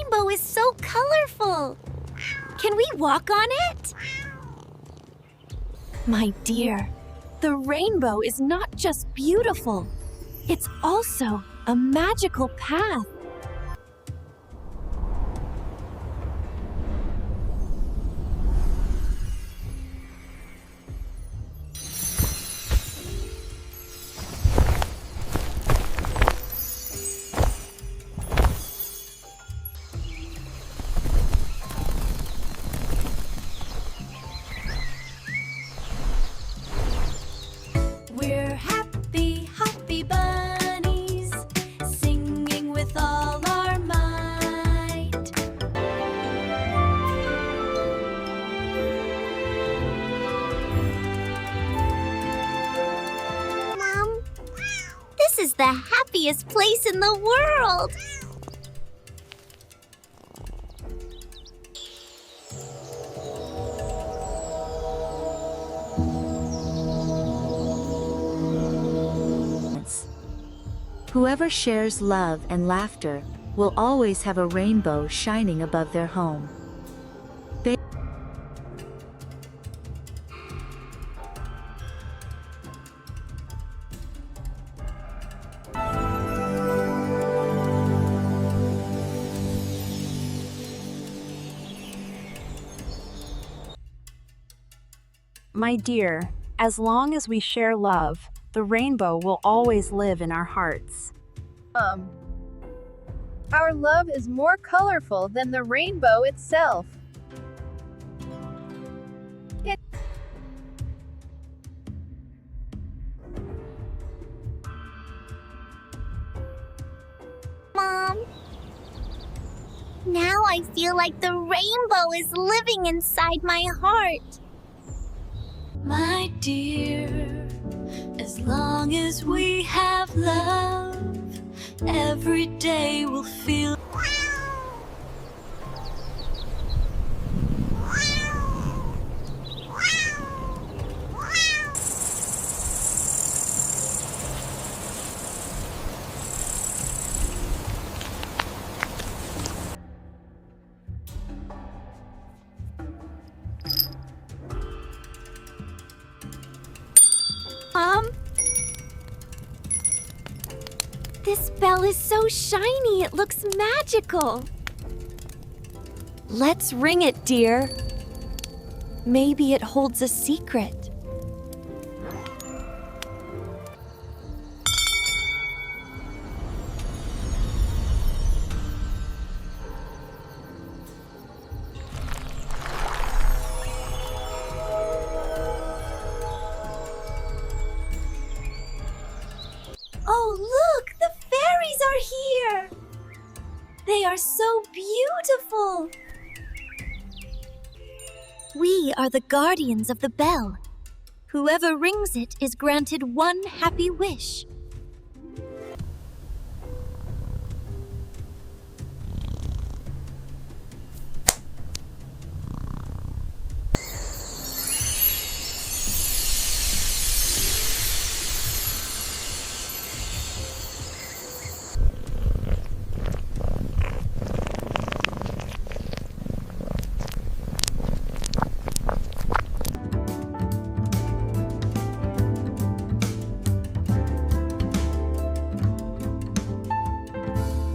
rainbow is so colorful. Can we walk on it? My dear, the rainbow is not just beautiful. It's also a magical path. We're happy, happy bunnies, singing with all our might. Mom, this is the happiest place in the world. Whoever shares love and laughter will always have a rainbow shining above their home. My dear, as long as we share love, the rainbow will always live in our hearts. Our love is more colorful than the rainbow itself. Mom, now I feel like the rainbow is living inside my heart. My dear, as long as we have love, every day will feel. Mom? This bell is so shiny, it looks magical. Let's ring it, dear. Maybe it holds a secret. Oh, look! The fairies are here! They are so beautiful! We are the guardians of the bell. Whoever rings it is granted one happy wish.